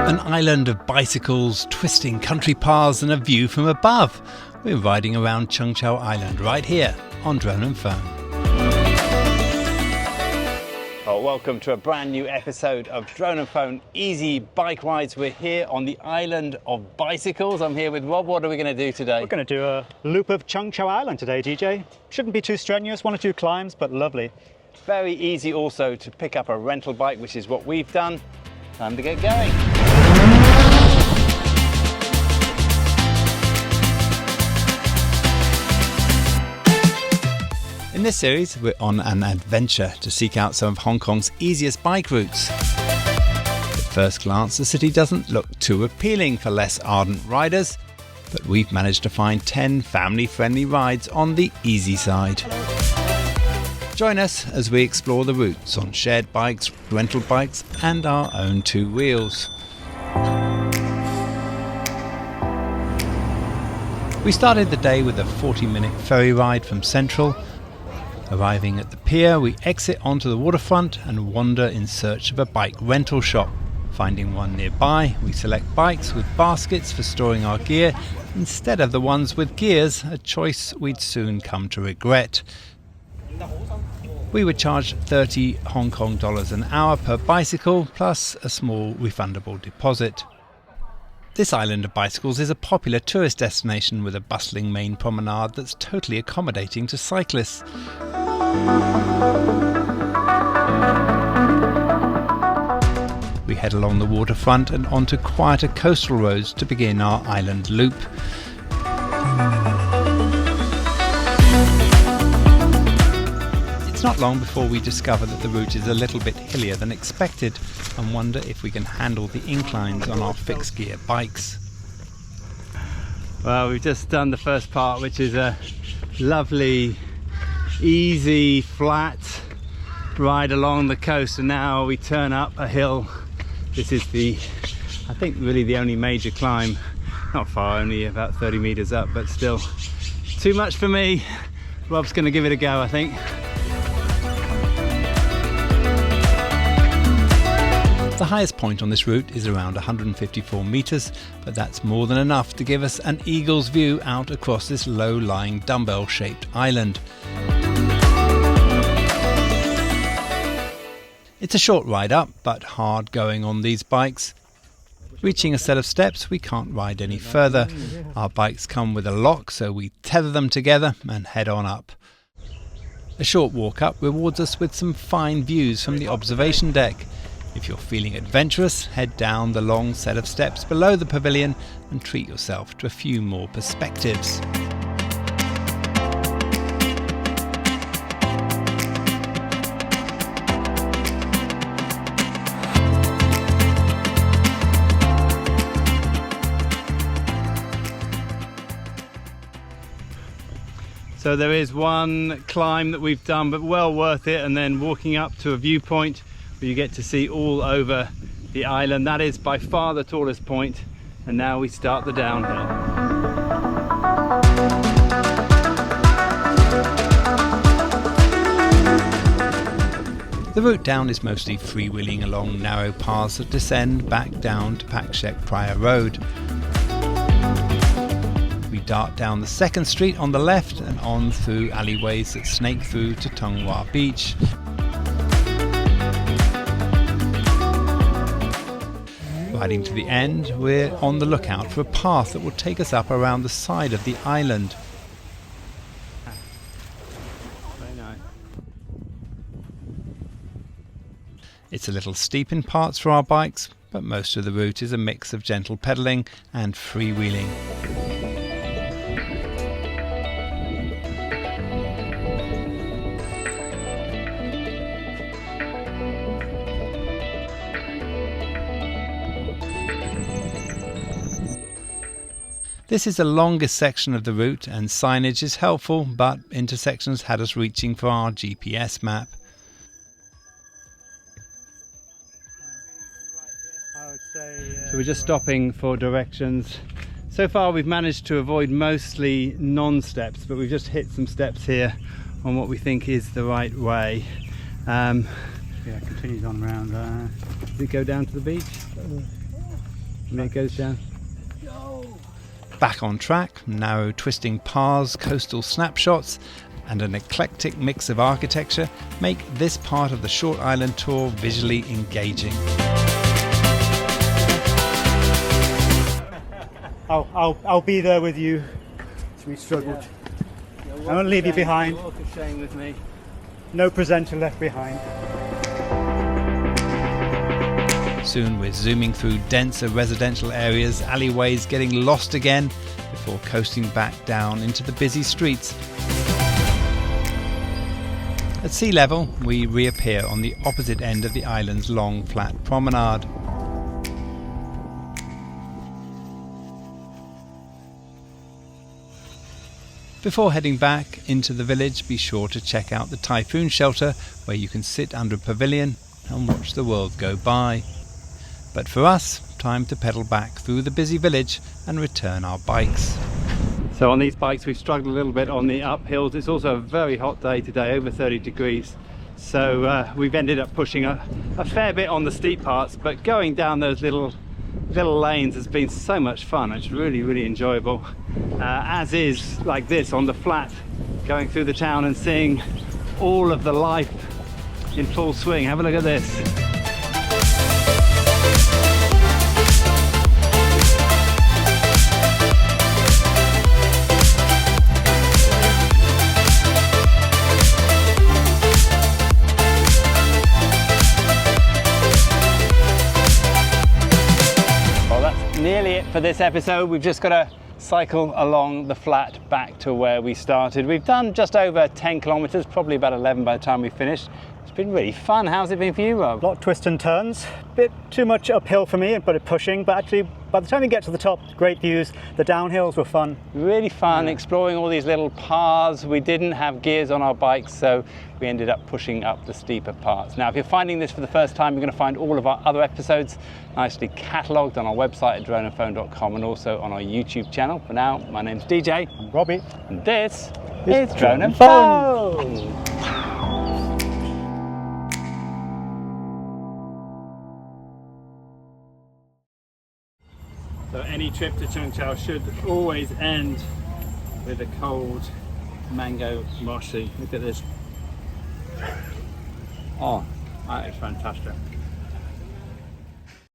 An island of bicycles, twisting country paths and a view from above. We're riding around Cheung Chau Island right here on Drone and Phone. Oh, welcome to a brand new episode of Drone and Phone Easy Bike Rides. We're here on the island of bicycles. I'm here with Rob. What are we going to do today? We're going to do a loop of Cheung Chau Island today, DJ. Shouldn't be too strenuous, 1 or 2 climbs, but lovely. Very easy also to pick up a rental bike, which is what we've done. Time to get going. In this series, we're on an adventure to seek out some of Hong Kong's easiest bike routes. At first glance, the city doesn't look too appealing for less ardent riders, but we've managed to find 10 family-friendly rides on the easy side. Join us as we explore the routes on shared bikes, rental bikes and our own 2 wheels. We started the day with a 40-minute ferry ride from Central. Arriving at the pier, we exit onto the waterfront and wander in search of a bike rental shop. Finding one nearby, we select bikes with baskets for storing our gear instead of the ones with gears, a choice we'd soon come to regret. We were charged 30 Hong Kong dollars an hour per bicycle, plus a small refundable deposit. This island of bicycles is a popular tourist destination with a bustling main promenade that's totally accommodating to cyclists. We head along the waterfront and onto quieter coastal roads to begin our island loop. It's not long before we discover that the route is a little bit hillier than expected and wonder if we can handle the inclines on our fixed gear bikes. Well, we've just done the first part, which is a lovely, easy, flat ride along the coast, and now we turn up a hill. This is I think really the only major climb. Not far, only about 30 meters up, but still too much for me. Rob's gonna give it a go, I think. The highest point on this route is around 154 metres, but that's more than enough to give us an eagle's view out across this low-lying dumbbell-shaped island. It's a short ride up, but hard going on these bikes. Reaching a set of steps, we can't ride any further. Our bikes come with a lock, so we tether them together and head on up. A short walk up rewards us with some fine views from the observation deck. If you're feeling adventurous, head down the long set of steps below the pavilion and treat yourself to a few more perspectives. So there is one climb that we've done, but well worth it, and then walking up to a viewpoint where you get to see all over the island. That is by far the tallest point, and now we start the downhill. The route down is mostly freewheeling along narrow paths that descend back down to Pak Shek Prior Road. We dart down the second street on the left and on through alleyways that snake through to Tung Wah Beach. Riding to the end, we're on the lookout for a path that will take us up around the side of the island. Very nice. It's a little steep in parts for our bikes, but most of the route is a mix of gentle pedalling and freewheeling. This is the longest section of the route and signage is helpful, but intersections had us reaching for our GPS map. So we're just stopping for directions. So far we've managed to avoid mostly non-steps, but we've just hit some steps here on what we think is the right way. Yeah, it continues on around there. Does it go down to the beach? And it goes down. Back on track, narrow twisting paths, coastal snapshots, and an eclectic mix of architecture make this part of the short island tour visually engaging. I'll be there with you. We struggled. I won't leave you behind. Walk of shame with me. No presenter left behind. Soon we're zooming through denser residential areas, alleyways, getting lost again before coasting back down into the busy streets. At sea level, we reappear on the opposite end of the island's long, flat promenade. Before heading back into the village, be sure to check out the typhoon shelter where you can sit under a pavilion and watch the world go by. But for us, time to pedal back through the busy village and return our bikes. So on these bikes we've struggled a little bit on the uphills. It's also a very hot day today, over 30 degrees. So we've ended up pushing a fair bit on the steep parts, but going down those little lanes has been so much fun. It's really enjoyable, as is like this on the flat, going through the town and seeing all of the life in full swing. Have a look at this. Nearly it for this episode. We've just got to cycle along the flat back to where we started. We've done just over 10 kilometers, probably about 11 by the time we finished. It's been really fun. How's it been for you, Rob? A lot of twists and turns. Bit too much uphill for me, but pushing. But actually, by the time we get to the top, great views. The downhills were fun. Really fun, exploring all these little paths. We didn't have gears on our bikes, so we ended up pushing up the steeper parts. Now, if you're finding this for the first time, you're going to find all of our other episodes nicely catalogued on our website at droneandphone.com and also on our YouTube channel. For now, my name's DJ. I'm Robbie. And this is Drone and Phone. So any trip to Cheung Chau should always end with a cold mango mochi. Look at this. Oh, that is fantastic.